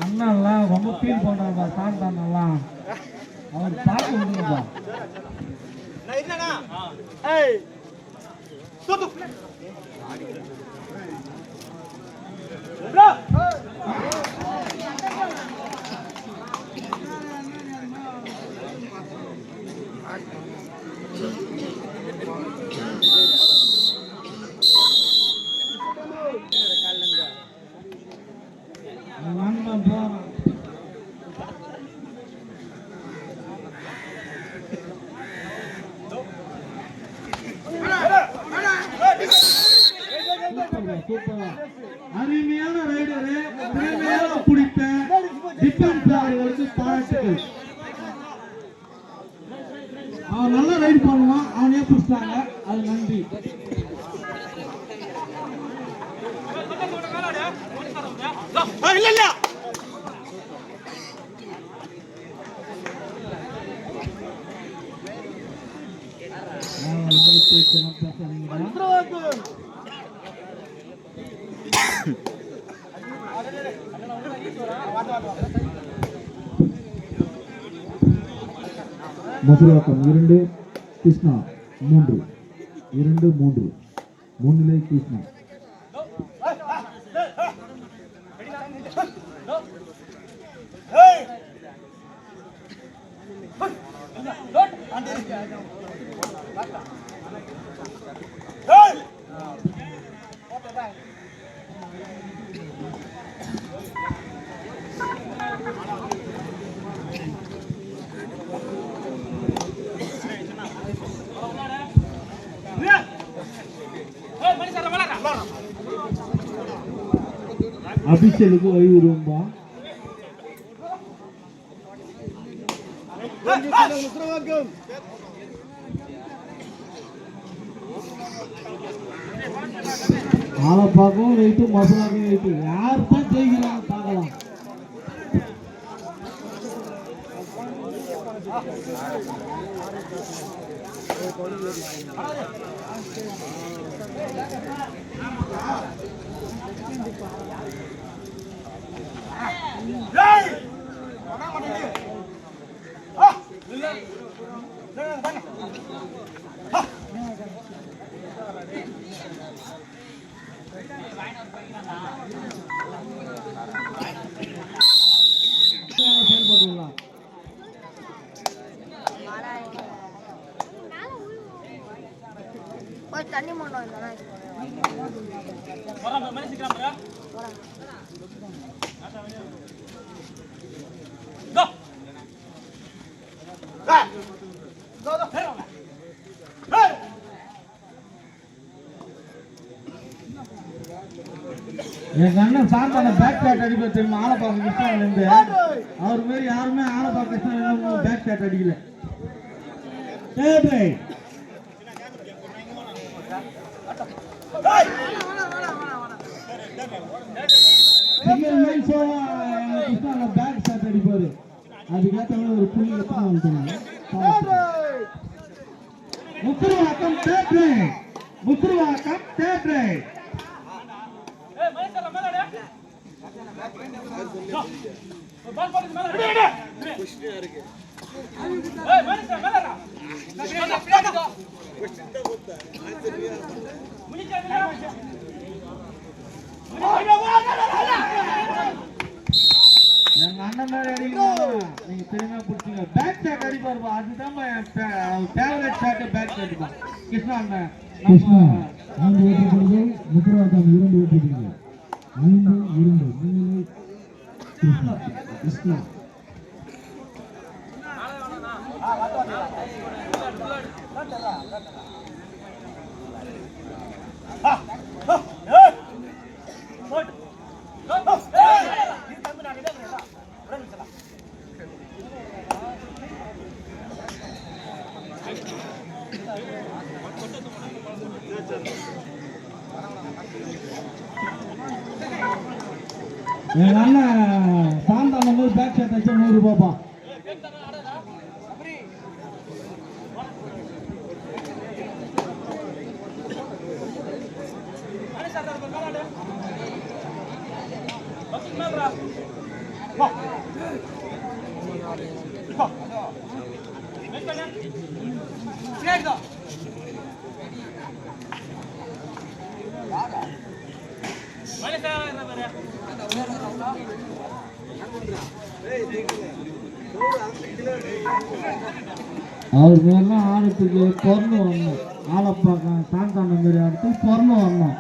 அண்ணெல்லாம் ரொம்ப ஃபீல் பண்றாங்க சாந்தானெல்லாம் அவர் பார்க்க முடியும்பா நண்பன் போறான் அருமையான ரைடரு திறமையாக பிடித்த டிஃபென்ஸ் அவர்களுக்கு பாராட்டுகள். அவன் நல்லா ரைடு பண்ணுவான், அவனே பிடிச்சாங்க, அது நன்றி. மதுராக்கம் 2 கிருஷ்ணா 3 2-3 முன்னிலை கிருஷ்ணா. அபிஷேலுக்கு வழிவிடும்பா. ஆலப்பாக்கும் ரைட்டு மசாலாக்கும் ரைட்டு யார் தான் ஜெயிக்கிறாங்க பார்க்கலாம். செயல்பட்டுள்ளார். தண்ணி மண்ணு எங்க அண்ணன் சாந்தான பேக் பேட் அடிப்ப தெரியுமா? ஆலப்பாக்கம் கிருஷ்ணாவில இருந்து அவர் மாரி யாருமே ஆலப்பாக்கம் கிருஷ்ணா பேக் பேட் அடிக்கல. கிருஷ்ணா பேக் ஷாட் அடிப்பாரு, அதுக்கேற்ற ஒரு புள்ளி வந்துட்டாங்க. முக்குருவாக்கம் தேட்ரை, முக்குருவாக்கம் தேட்ரை. எங்க அண்ணன் மாதிரி அடிக்கணும், நீங்க தெரியுமா பிடிச்சிங்க. பேக் ஷாட் அடிப்பாருப்பா, அதுதான் ஃபேவரட் ஷாட். பேக் ஷாட் தான் கிருஷ்ணா அண்ணன். கிருஷ்ணா 5 ஓட்டுகள், முக்குருவாக்கம் 2 ஓட்டுகள், 5-2 முன்னிலை கிருஷ்ணா. கிருஷ்ணா எங்க அண்ணன் சாந்தான போது பேக் ஷாட் வச்சா 100 ரூபாய்ப்பா. அவர் மேலாம் ஆடத்துக்கு பிறந்து வரணும். ஆளை பார்க்க சாந்தான மாரி ஆடத்துக்கு பிறந்து வரணும்.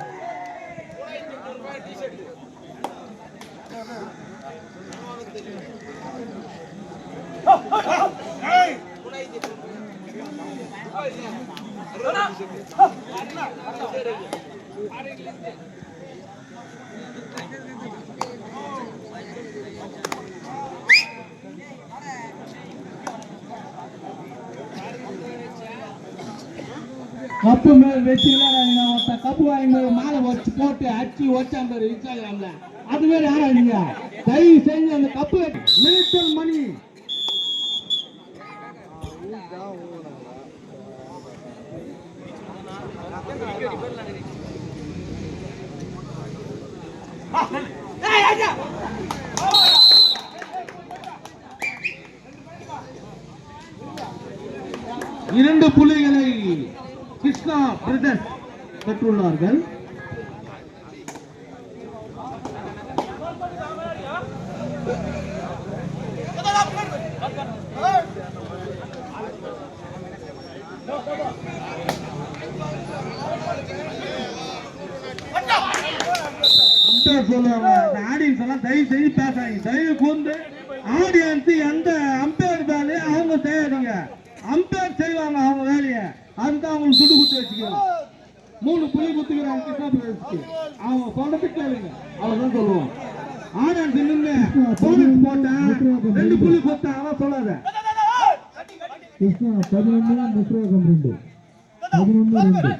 கப்பு மேல வச்சுக்கலாம். கப்பு வாங்கி மாலை வச்சு போட்டு அச்சு வச்சான் பாரு இன்ஸ்டாகிராம்ல. அது மாதிரி ஆடாதீங்க தயவு செஞ்சு. அந்த கப்பு மினிட்டல் மணி இரண்டு புள்ளிகளை கிருஷ்ணா பிரதர்ஸ் பெற்றுள்ளார்கள். சொல்லுவாங்க ஆடியன்ஸ் எல்லாம் தயவு செய்து பேசாதீங்க. தயவு கூர்ந்து ஆடியன்ஸ் எந்த அம்பையர் வேலையை அவங்க செய்யாதீங்க. அம்பையர் செய்வாங்க அவங்க வேலையை. அதுதான் அவங்களுக்கு துடு குத்து வச்சுக்கணும். 3 புள்ளி குத்துக்கிறாங்க கிருஷ்ணா பிரதர்ஸ்க்கு. அவங்க சொல்றது கேளுங்க. அவ்வளவுதான் சொல்லுவோம். ஆடியன்ஸ் நின்று போனஸ் போட்டேன் 2 புள்ளி போட்டேன் அவன் சொல்லாத. கிருஷ்ணா 11 முஸ்ரோகம் 2 11-2.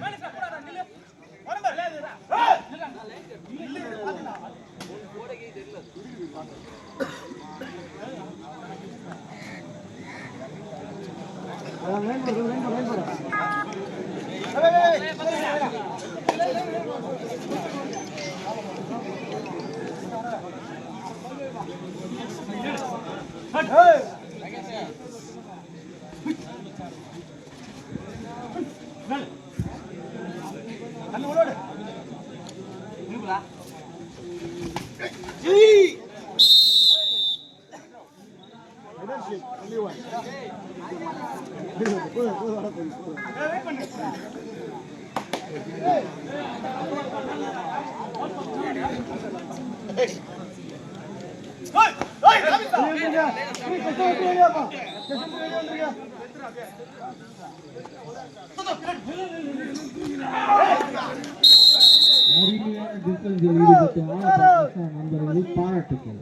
பாராட்டுக்கள்.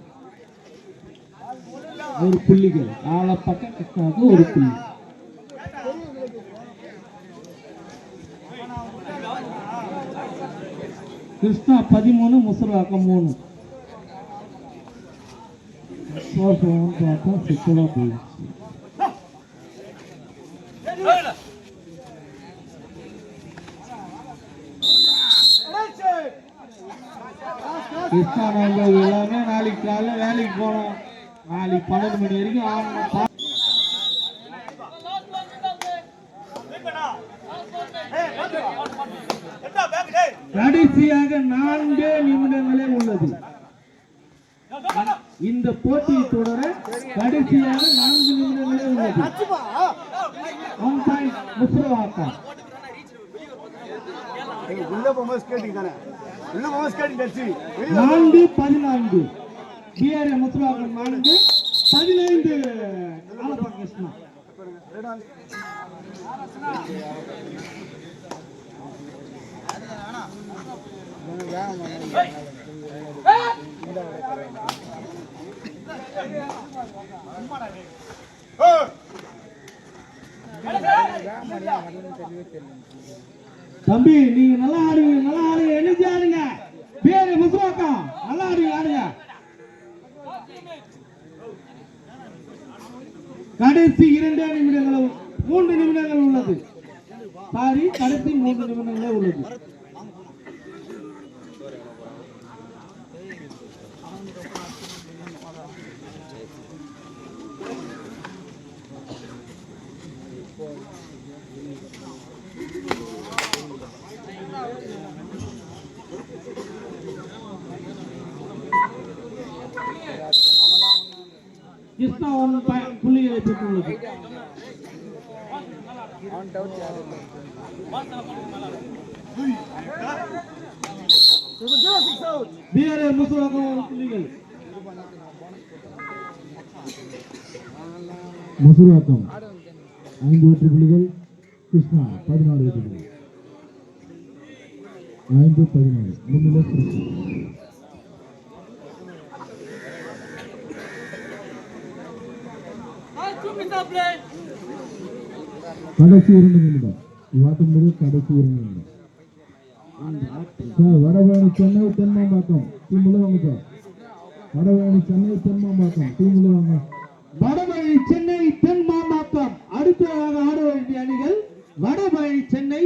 ஒரு புள்ளிகள் ஆள பக்கம் கிருஷ்ணாவுக்கு ஒரு புள்ளி. கிருஷ்ணா 13 முசராக்கம் 3. பார்த்தா சிக்கலா போயிடுச்சு. கிருஷ்ணா எல்லாமே நாளைக்கு காலைல வேலைக்கு போனோம். நாளைக்கு 12 மணி வரைக்கும் ஆகணும். கடைசியாக 4 நிமிடங்களே உள்ளது. இந்த போட்டி தொடர கடைசியாக 4 நிமிடங்களே உள்ளது. முஸ்ரோவாக்கம் 4-14. பிஆர் முஸ்ரோவாக்கம் 4-15. கிருஷ்ணா தம்பி நீங்க நல்லா ஆடுங்க, நல்லா ஆடுங்க, எனர்ஜி ஆடுங்க. பேரு முஸ்ரோவாக்கம் நல்லா ஆடுங்க, ஆடுங்க. கடைசி 2 நிமிடங்கள் 3 நிமிடங்கள் உள்ளது. சாரி, கடைசி 3 நிமிடங்களே உள்ளது. கிருஷ்ணா 1 புள்ளிகளை பெற்றுள்ளது. பிஆர்ஏ முத்துராக்கம் 1 புள்ளிகள். முத்துராக்கம் 5 வெற்றி புள்ளிகள். கிருஷ்ணா 14 வெற்றி புள்ளிகள். 5-14 முன்னிலை கிருஷ்ணா. கடைசி 2 நிமிடம். ஆட்டத்திற்கு கடைசி 2 நிமிடம். சார் வடபழனி சென்னை தென்மாம்பாக்கம் டீம் உள்ள வாங்க சார். வடபழனி சென்னை தென்மாம்பாக்கம் டீம் உள்ள வாங்க. வடபழனி சென்னை தென்மாம்பாக்கம் அடுத்ததாக ஆட வேண்டிய அணிகள் வடபழனி சென்னை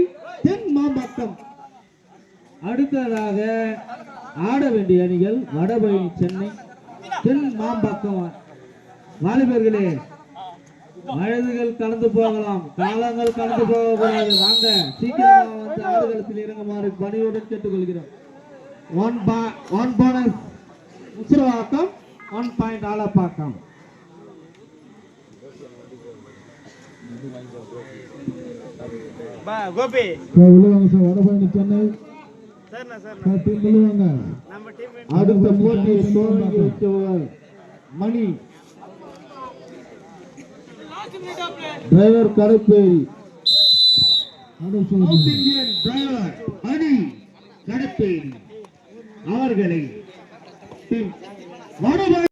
தென்மாம்பாக்கம். அடுத்ததாக ஆட வேண்டிய அணிகள் வடபழனி சென்னை தென்மாம்பாக்கம். வாலிபர்களே, வயதுகள் கடந்து போகலாம், காலங்கள் கடந்து போகக்கூடாது. வாங்க சீக்கிரம் வந்து ஆடுகளத்தில் இறங்குமாறு பணியுடன் கேட்டுக்கொள்கிறோம். 1 போனஸ் முசிறவாக்கம், 1 பாயிண்ட் ஆலப்பாக்கம். கோபி உள்ள வாங்க சார். வடபழனி சென்னை டீம் உள்ள வாங்க. அடுத்த போட்டியை துவங்கி வைத்தவர் மணி டிரைவர் கருப்பேரி. சவுத் இந்தியன் டிரைவர் அணி கருப்பேரி அவர்களை வடபழனி